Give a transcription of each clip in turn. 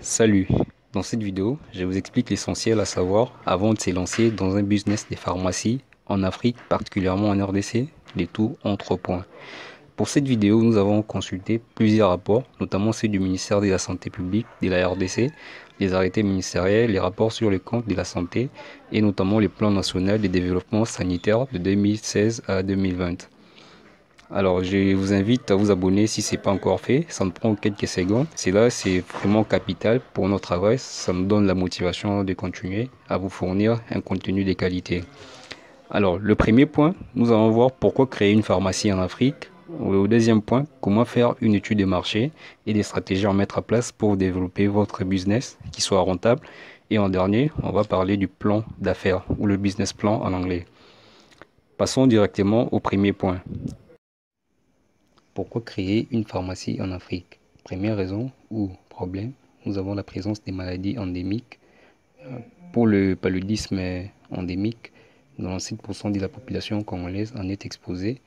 Salut, dans cette vidéo, je vous explique l'essentiel à savoir avant de se lancer dans un business des pharmacies en Afrique, particulièrement en RDC, les tout en 3 points. Pour cette vidéo, nous avons consulté plusieurs rapports, notamment ceux du ministère de la Santé publique de la RDC, les arrêtés ministériels, les rapports sur les comptes de la santé et notamment le plan national de développement sanitaire de 2016 à 2020. Alors, je vous invite à vous abonner si ce n'est pas encore fait. Ça me prend quelques secondes. C'est vraiment capital pour notre travail. Ça nous donne la motivation de continuer à vous fournir un contenu de qualité. Alors, le premier point, nous allons voir pourquoi créer une pharmacie en Afrique. Au deuxième point, comment faire une étude de marché et des stratégies à mettre en place pour développer votre business qui soit rentable. Et en dernier, on va parler du plan d'affaires ou le business plan en anglais. Passons directement au premier point. Pourquoi créer une pharmacie en Afrique? Première raison ou problème, nous avons la présence des maladies endémiques. Pour le paludisme endémique, 97% de la population congolaise en est exposée.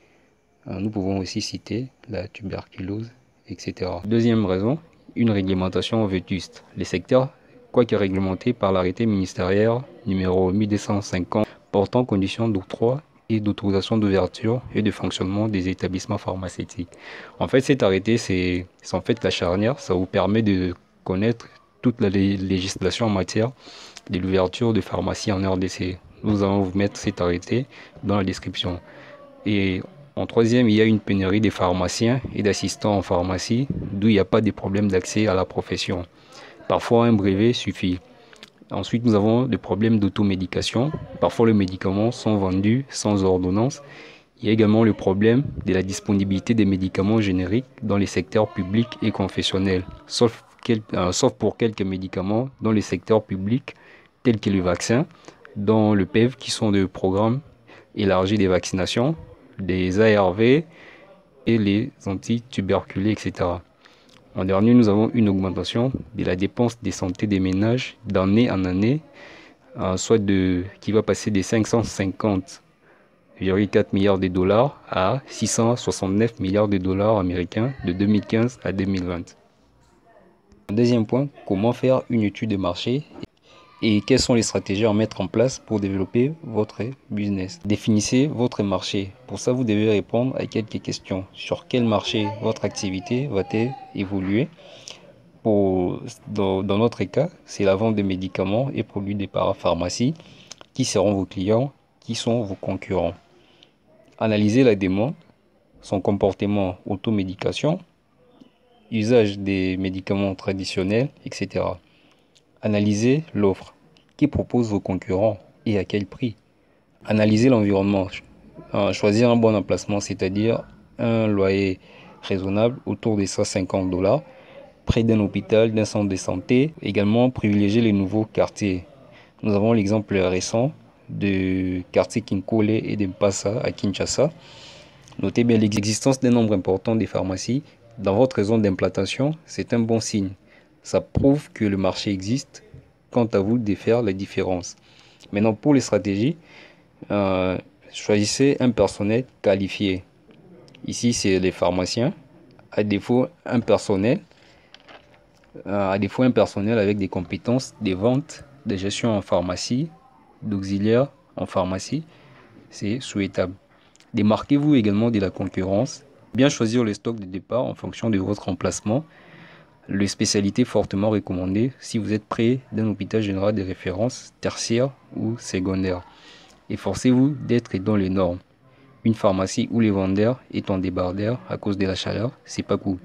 Nous pouvons aussi citer la tuberculose, etc. Deuxième raison, une réglementation vétuste. Les secteurs, quoique réglementés par l'arrêté ministériel numéro 1250 portant conditions d'octroi et d'autorisation d'ouverture et de fonctionnement des établissements pharmaceutiques. En fait, cet arrêté, c'est en fait la charnière. Ça vous permet de connaître toute la législation en matière de l'ouverture de pharmacie en RDC. Nous allons vous mettre cet arrêté dans la description. Et en troisième, il y a une pénurie de pharmaciens et d'assistants en pharmacie, d'où il n'y a pas de problème d'accès à la profession. Parfois, un brevet suffit. Ensuite, nous avons des problèmes d'automédication. Parfois, les médicaments sont vendus sans ordonnance. Il y a également le problème de la disponibilité des médicaments génériques dans les secteurs publics et confessionnels, sauf pour quelques médicaments dans les secteurs publics, tels que le vaccin, dans le PEV, qui sont des programmes élargis des vaccinations, des ARV et les antituberculés, etc. En dernier, nous avons une augmentation de la dépense de santé des ménages d'année en année, qui va passer de 550,4 milliards de dollars à 669 milliards de dollars américains de 2015 à 2020. Deuxième point, comment faire une étude de marché et quelles sont les stratégies à mettre en place pour développer votre business. Définissez votre marché. Pour ça, vous devez répondre à quelques questions. Sur quel marché votre activité va-t-elle évoluer? Dans notre cas, c'est la vente de médicaments et produits des parapharmacies. Qui seront vos clients? Qui sont vos concurrents? Analysez la demande, son comportement automédication, usage des médicaments traditionnels, etc. Analysez l'offre. Qui propose vos concurrents et à quel prix? Analysez l'environnement. Choisir un bon emplacement, c'est-à-dire un loyer raisonnable autour de 150 dollars, près d'un hôpital, d'un centre de santé. Également, privilégier les nouveaux quartiers. Nous avons l'exemple récent de quartier Kinkole et de Mpassa à Kinshasa. Notez bien l'existence d'un nombre important de pharmacies dans votre zone d'implantation, c'est un bon signe. Ça prouve que le marché existe. Quant à vous de faire la différence. Maintenant, pour les stratégies, choisissez un personnel qualifié. Ici, c'est les pharmaciens. À défaut, un personnel avec des compétences de vente, de gestion en pharmacie, d'auxiliaire en pharmacie, c'est souhaitable. Démarquez-vous également de la concurrence. Bien choisir le stock de départ en fonction de votre emplacement. Les spécialités fortement recommandées si vous êtes près d'un hôpital général de référence tertiaire ou secondaire. Efforcez-vous d'être dans les normes. Une pharmacie où les vendeurs est en débardeur à cause de la chaleur, c'est pas cool.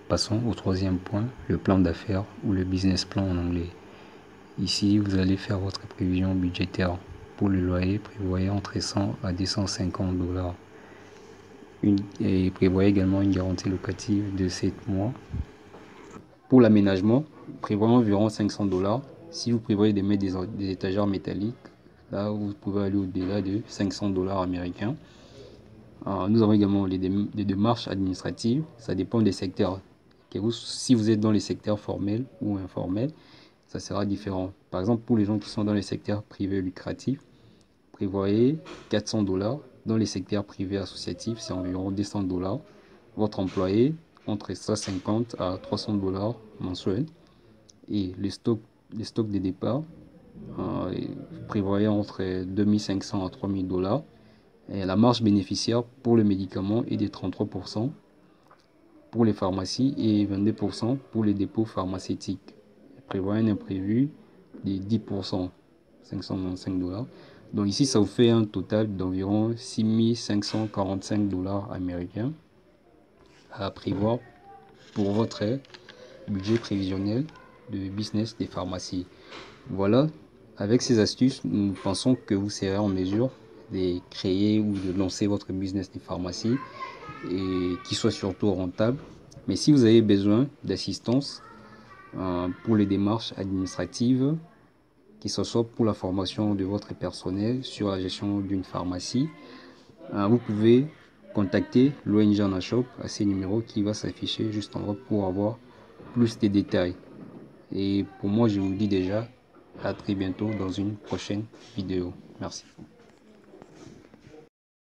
Passons au troisième point, le plan d'affaires ou le business plan en anglais. Ici, vous allez faire votre prévision budgétaire. Pour le loyer, prévoyez entre 100 à 250 dollars. Et prévoyez également une garantie locative de 7 mois. Pour l'aménagement, prévoyez environ 500 dollars. Si vous prévoyez de mettre des étagères métalliques, là vous pouvez aller au-delà de 500 dollars américains. Nous avons également les démarches administratives. Ça dépend des secteurs. Si vous êtes dans les secteurs formels ou informels, ça sera différent. Par exemple, pour les gens qui sont dans les secteurs privés lucratifs, prévoyez 400 dollars. Dans les secteurs privés associatifs, c'est environ 200 dollars. Votre employé, entre 150 à 300 dollars mensuels. Et les stocks de départ prévoyaient entre 2500 à 3000 dollars. Et la marge bénéficiaire pour le médicament est de 33% pour les pharmacies et 22% pour les dépôts pharmaceutiques. Elle prévoit un imprévu de 10%, 595 dollars. Donc ici, ça vous fait un total d'environ 6545 dollars américains à prévoir pour votre budget prévisionnel de business des pharmacies. Voilà, avec ces astuces, nous pensons que vous serez en mesure de créer ou de lancer votre business de pharmacie et qui soit surtout rentable. Mais si vous avez besoin d'assistance pour les démarches administratives, que ce soit pour la formation de votre personnel sur la gestion d'une pharmacie, vous pouvez contacter l'ONG Anashop à ces numéros qui va s'afficher juste en bas pour avoir plus de détails. Et pour moi, je vous dis déjà à très bientôt dans une prochaine vidéo. Merci.